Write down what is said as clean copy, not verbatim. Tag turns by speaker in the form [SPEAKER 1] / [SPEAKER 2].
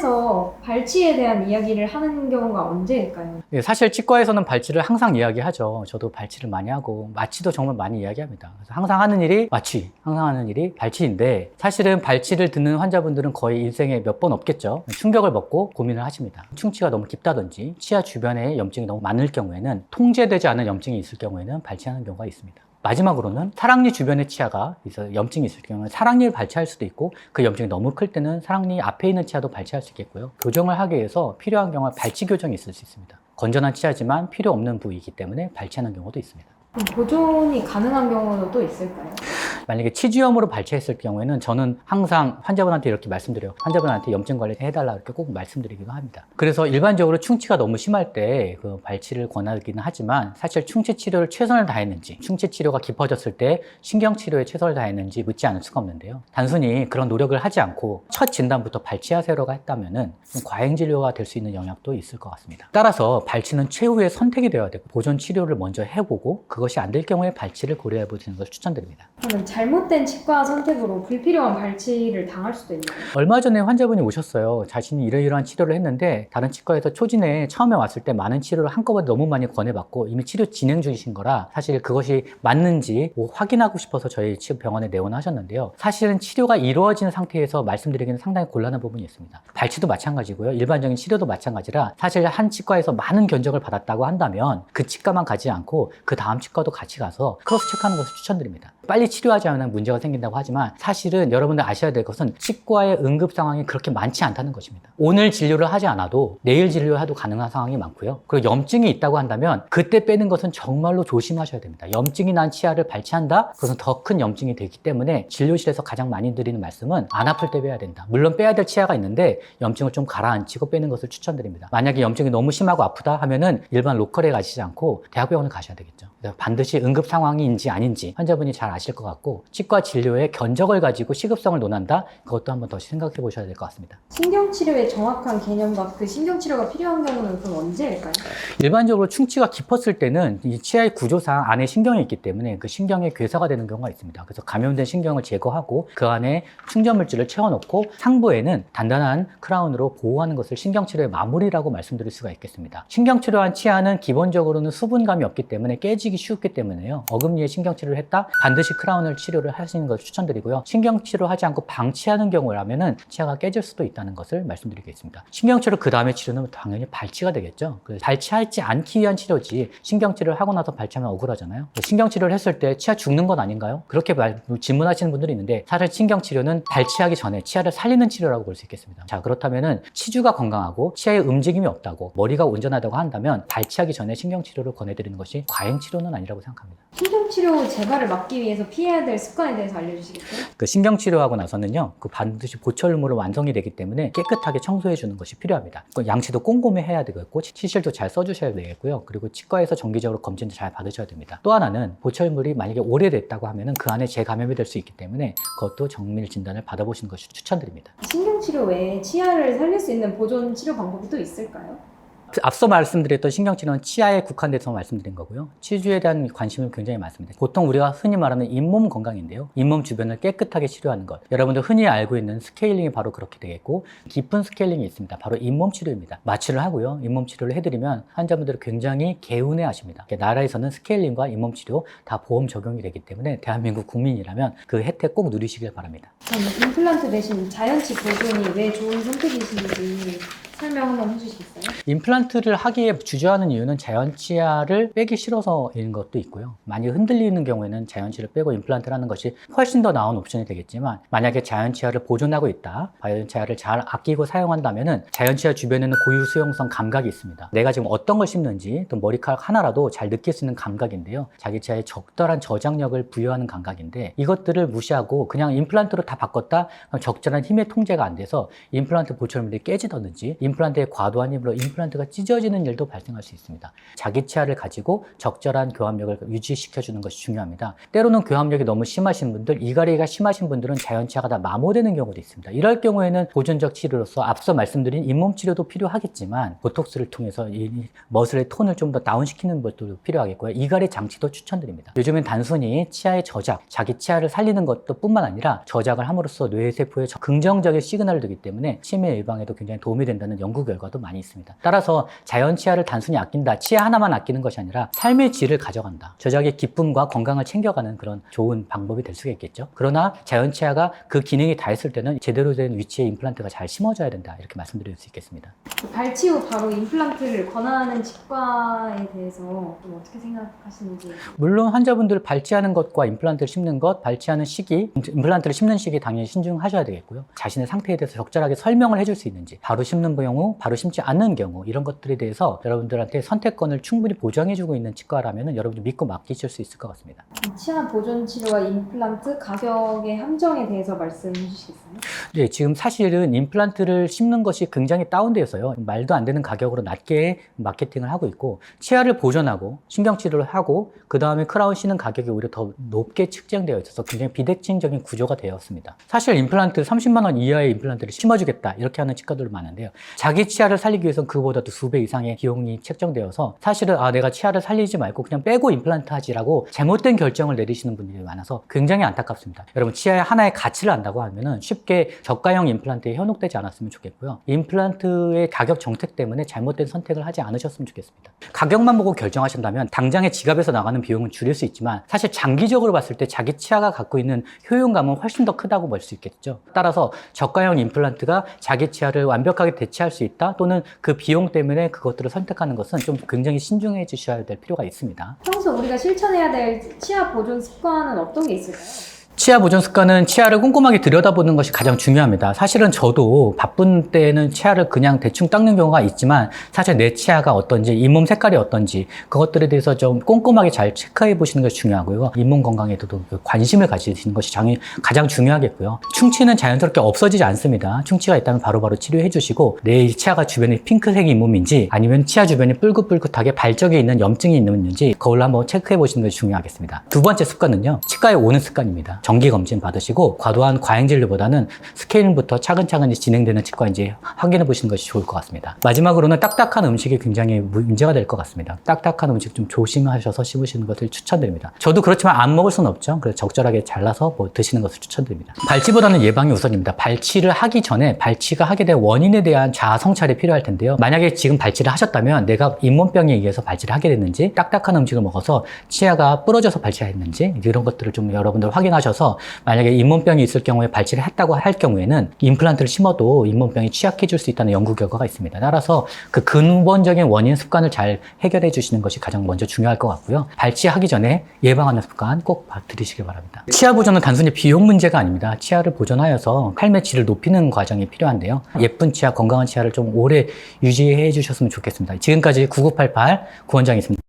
[SPEAKER 1] 치과에서 발치에 대한 이야기를 하는 경우가 언제일까요?
[SPEAKER 2] 네, 사실 치과에서는 발치를 항상 이야기하죠. 저도 발치를 많이 하고 마취도 정말 많이 이야기합니다. 그래서 항상 하는 일이 마취, 항상 하는 일이 발치인데 사실은 발치를 듣는 환자분들은 거의 일생에 몇 번 없겠죠. 충격을 먹고 고민을 하십니다. 충치가 너무 깊다든지 치아 주변에 염증이 너무 많을 경우에는 통제되지 않은 염증이 있을 경우에는 발치하는 경우가 있습니다. 마지막으로는 사랑니 주변에 치아가 있어 염증이 있을 경우는 사랑니를 발치할 수도 있고 그 염증이 너무 클 때는 사랑니 앞에 있는 치아도 발치할 수 있겠고요. 교정을 하기 위해서 필요한 경우에 발치 교정이 있을 수 있습니다. 건전한 치아지만 필요 없는 부위이기 때문에 발치하는 경우도 있습니다.
[SPEAKER 1] 그럼 보존이 가능한 경우도 또 있을까요?
[SPEAKER 2] 만약에 치주염으로 발치했을 경우에는 저는 항상 환자분한테 이렇게 말씀드려요. 환자분한테 염증 관리 해달라 이렇게 꼭 말씀드리기도 합니다. 그래서 일반적으로 충치가 너무 심할 때 그 발치를 권하기는 하지만 사실 충치 치료를 최선을 다했는지 충치 치료가 깊어졌을 때 신경 치료에 최선을 다했는지 묻지 않을 수가 없는데요. 단순히 그런 노력을 하지 않고 첫 진단부터 발치하세요가 했다면은 좀 과잉 진료가 될 수 있는 영향도 있을 것 같습니다. 따라서 발치는 최후의 선택이 되어야 되고 보존 치료를 먼저 해보고 그것이 안 될 경우에 발치를 고려해 보시는 것을 추천드립니다.
[SPEAKER 1] 그러면 잘못된 치과 선택으로 불필요한 발치를 당할 수도 있나요?
[SPEAKER 2] 얼마 전에 환자분이 오셨어요. 자신이 이러이러한 치료를 했는데 다른 치과에서 초진에 처음에 왔을 때 많은 치료를 한꺼번에 너무 많이 권해받고 이미 치료 진행 중이신 거라 사실 그것이 맞는지 확인하고 싶어서 저희 병원에 내원하셨는데요. 사실은 치료가 이루어진 상태에서 말씀드리기는 상당히 곤란한 부분이 있습니다. 발치도 마찬가지고요. 일반적인 치료도 마찬가지라 사실 한 치과에서 많은 견적을 받았다고 한다면 그 치과만 가지 않고 그 다음 치과도 같이 가서 크로스 체크하는 것을 추천드립니다. 빨리 치료하지 않으면 문제가 생긴다고 하지만 사실은 여러분들 아셔야 될 것은 치과의 응급 상황이 그렇게 많지 않다는 것입니다. 오늘 진료를 하지 않아도 내일 진료해도 가능한 상황이 많고요. 그리고 염증이 있다고 한다면 그때 빼는 것은 정말로 조심하셔야 됩니다. 염증이 난 치아를 발치한다? 그것은 더 큰 염증이 되기 때문에 진료실에서 가장 많이 드리는 말씀은 안 아플 때 빼야 된다. 물론 빼야 될 치아가 있는데 염증을 좀 가라앉히고 빼는 것을 추천드립니다. 만약에 염증이 너무 심하고 아프다 하면은 일반 로컬에 가시지 않고 대학병원을 가셔야 되겠죠. 그래서 반드시 응급 상황인지 아닌지 환자분이 잘 아실 것 같고 치과 진료의 견적을 가지고 시급성을 논한다? 그것도 한번 더 생각해 보셔야 될 것 같습니다.
[SPEAKER 1] 신경치료의 정확한 개념과 그 신경치료가 필요한 경우는 그럼 언제일까요?
[SPEAKER 2] 일반적으로 충치가 깊었을 때는 이 치아의 구조상 안에 신경이 있기 때문에 그 신경에 괴사가 되는 경우가 있습니다. 그래서 감염된 신경을 제거하고 그 안에 충전물질을 채워놓고 상부에는 단단한 크라운으로 보호하는 것을 신경치료의 마무리라고 말씀드릴 수가 있겠습니다. 신경치료한 치아는 기본적으로는 수분감이 없기 때문에 깨지기 쉽기 때문에요. 어금니에 신경치료를 했다? 반드시 크라운을 치료를 하시는 것을 추천드리고요. 신경치료하지 않고 방치하는 경우라면은 치아가 깨질 수도 있다는 것을 말씀드리겠습니다. 신경치료 그 다음에 치료는 당연히 발치가 되겠죠. 발치하지 않기 위한 치료지 신경치료를 하고 나서 발치하면 억울하잖아요. 신경치료를 했을 때 치아 죽는 건 아닌가요? 그렇게 질문하시는 분들이 있는데 사실 신경치료는 발치하기 전에 치아를 살리는 치료라고 볼 수 있겠습니다. 자, 그렇다면은 치주가 건강하고 치아에 움직임이 없다고 머리가 온전하다고 한다면 발치하기 전에 신경치료를 권해드리는 것이 과잉치료는 아니라고 생각합니다.
[SPEAKER 1] 신경치료 재발을 막기 위해서 피해야 될 습관에 대해서 알려주시겠어요?
[SPEAKER 2] 그 신경치료하고 나서는요, 그 반드시 보철물로 완성이 되기 때문에 깨끗하게 청소해 주는 것이 필요합니다. 양치도 꼼꼼히 해야 되겠고, 치실도 잘 써주셔야 되겠고요. 그리고 치과에서 정기적으로 검진도 잘 받으셔야 됩니다. 또 하나는 보철물이 만약에 오래됐다고 하면은 그 안에 재감염이 될 수 있기 때문에 그것도 정밀 진단을 받아보시는 것을 추천드립니다.
[SPEAKER 1] 신경치료 외에 치아를 살릴 수 있는 보존 치료 방법이 또 있을까요?
[SPEAKER 2] 앞서 말씀드렸던 신경치료는 치아에 국한돼서 말씀드린 거고요. 치주에 대한 관심은 굉장히 많습니다. 보통 우리가 흔히 말하는 잇몸 건강인데요. 잇몸 주변을 깨끗하게 치료하는 것. 여러분들 흔히 알고 있는 스케일링이 바로 그렇게 되겠고 깊은 스케일링이 있습니다. 바로 잇몸 치료입니다. 마취를 하고요. 잇몸 치료를 해드리면 환자분들은 굉장히 개운해 하십니다. 나라에서는 스케일링과 잇몸 치료 다 보험 적용이 되기 때문에 대한민국 국민이라면 그 혜택 꼭 누리시길 바랍니다.
[SPEAKER 1] 그럼 임플란트 대신 자연치 보존이 왜 좋은 선택이신지 설명 한번 해주시겠어요?
[SPEAKER 2] 임플란트를 하기에 주저하는 이유는 자연치아를 빼기 싫어서인 것도 있고요. 많이 흔들리는 경우에는 자연치를 빼고 임플란트를 하는 것이 훨씬 더 나은 옵션이 되겠지만 만약에 자연치아를 보존하고 있다, 자연치아를 잘 아끼고 사용한다면 자연치아 주변에는 고유 수용성 감각이 있습니다. 내가 지금 어떤 걸 씹는지 또 머리카락 하나라도 잘 느낄 수 있는 감각인데요. 자기 치아에 적절한 저장력을 부여하는 감각인데 이것들을 무시하고 그냥 임플란트로 다 바꿨다? 그럼 적절한 힘의 통제가 안 돼서 임플란트 보철물이 깨지던지 임플란트의 과도한 힘으로 임플란트가 찢어지는 일도 발생할 수 있습니다. 자기 치아를 가지고 적절한 교합력을 유지시켜주는 것이 중요합니다. 때로는 교합력이 너무 심하신 분들, 이갈이가 심하신 분들은 자연 치아가 다 마모되는 경우도 있습니다. 이럴 경우에는 보존적 치료로서 앞서 말씀드린 잇몸 치료도 필요하겠지만 보톡스를 통해서 이 머슬의 톤을 좀 더 다운시키는 것도 필요하겠고요. 이갈이 장치도 추천드립니다. 요즘엔 단순히 치아의 저작, 자기 치아를 살리는 것도 뿐만 아니라 저작을 함으로써 뇌세포에 긍정적인 시그널을 주기 때문에 치매 예방에도 굉장히 도움이 된다는 연구 결과도 많이 있습니다. 따라서 자연 치아를 단순히 아낀다, 치아 하나만 아끼는 것이 아니라 삶의 질을 가져간다. 저작의 기쁨과 건강을 챙겨가는 그런 좋은 방법이 될 수가 있겠죠. 그러나 자연 치아가 그 기능이 다 했을 때는 제대로 된 위치에 임플란트가 잘 심어져야 된다. 이렇게 말씀드릴 수 있겠습니다.
[SPEAKER 1] 발치 후 바로 임플란트를 권하는 치과에 대해서 좀 어떻게 생각하시는지.
[SPEAKER 2] 물론 환자분들 발치하는 것과 임플란트를 심는 것, 발치하는 시기, 임플란트를 심는 시기 당연히 신중하셔야 되겠고요. 자신의 상태에 대해서 적절하게 설명을 해줄 수 있는지, 바로 심는 경우, 바로 심지 않는 경우 이런 것들에 대해서 여러분들한테 선택권을 충분히 보장해주고 있는 치과라면 여러분들 믿고 맡기실 수 있을 것 같습니다.
[SPEAKER 1] 치아 보존 치료와 임플란트 가격의 함정에 대해서 말씀해 주시겠어요?
[SPEAKER 2] 네, 지금 사실은 임플란트를 심는 것이 굉장히 다운되어서요. 말도 안 되는 가격으로 낮게 마케팅을 하고 있고, 치아를 보존하고 신경치료를 하고 그 다음에 크라운 씌는 가격이 오히려 더 높게 측정되어 있어서 굉장히 비대칭적인 구조가 되었습니다. 사실 임플란트 30만 원 이하의 임플란트를 심어주겠다 이렇게 하는 치과들도 많은데요. 자기 치아를 살리기 위해서는 그보다도 수배 이상의 비용이 책정되어서 사실은 내가 치아를 살리지 말고 그냥 빼고 임플란트 하지라고 잘못된 결정을 내리시는 분들이 많아서 굉장히 안타깝습니다. 여러분 치아의 하나의 가치를 안다고 하면은 쉽게 저가형 임플란트에 현혹되지 않았으면 좋겠고요. 임플란트의 가격 정책 때문에 잘못된 선택을 하지 않으셨으면 좋겠습니다. 가격만 보고 결정하신다면 당장의 지갑에서 나가는 비용은 줄일 수 있지만 사실 장기적으로 봤을 때 자기 치아가 갖고 있는 효용감은 훨씬 더 크다고 볼 수 있겠죠. 따라서 저가형 임플란트가 자기 치아를 완벽하게 대체할 수 있다 또는 그 비용 때문에 그것들을 선택하는 것은 좀 굉장히 신중해 주셔야 될 필요가 있습니다.
[SPEAKER 1] 평소 우리가 실천해야 될 치아 보존 습관은 어떤 게 있을까요?
[SPEAKER 2] 치아 보존 습관은 치아를 꼼꼼하게 들여다보는 것이 가장 중요합니다. 사실은 저도 바쁜 때는 치아를 그냥 대충 닦는 경우가 있지만 사실 내 치아가 어떤지, 잇몸 색깔이 어떤지 그것들에 대해서 좀 꼼꼼하게 잘 체크해 보시는 것이 중요하고요. 잇몸 건강에도 관심을 가지시는 것이 가장 중요하겠고요. 충치는 자연스럽게 없어지지 않습니다. 충치가 있다면 바로바로 치료해 주시고 내 치아가 주변에 핑크색 잇몸인지 아니면 치아 주변에 뿔긋뿔긋하게 발적이 있는 염증이 있는지 그걸로 한번 체크해 보시는 것이 중요하겠습니다. 두 번째 습관은요. 치과에 오는 습관입니다. 정기검진 받으시고 과도한 과잉 진료보다는 스케일링부터 차근차근 진행되는 치과인지 확인해 보시는 것이 좋을 것 같습니다. 마지막으로는 딱딱한 음식이 굉장히 문제가 될 것 같습니다. 딱딱한 음식 좀 조심하셔서 씹으시는 것을 추천드립니다. 저도 그렇지만 안 먹을 수는 없죠. 그래서 적절하게 잘라서 드시는 것을 추천드립니다. 발치보다는 예방이 우선입니다. 발치를 하기 전에 발치가 하게 된 원인에 대한 자아 성찰이 필요할 텐데요. 만약에 지금 발치를 하셨다면 내가 잇몸병에 의해서 발치를 하게 됐는지, 딱딱한 음식을 먹어서 치아가 부러져서 발치했는지 이런 것들을 좀 여러분들 확인하셔서 만약에 잇몸병이 있을 경우에 발치를 했다고 할 경우에는 임플란트를 심어도 잇몸병이 취약해질 수 있다는 연구 결과가 있습니다. 따라서 그 근본적인 원인 습관을 잘 해결해 주시는 것이 가장 먼저 중요할 것 같고요. 발치하기 전에 예방하는 습관 꼭 들이시길 바랍니다. 치아 보존은 단순히 비용 문제가 아닙니다. 치아를 보존하여서 칼매치를 높이는 과정이 필요한데요. 예쁜 치아, 건강한 치아를 좀 오래 유지해 주셨으면 좋겠습니다. 지금까지 9988 구원장이었습니다.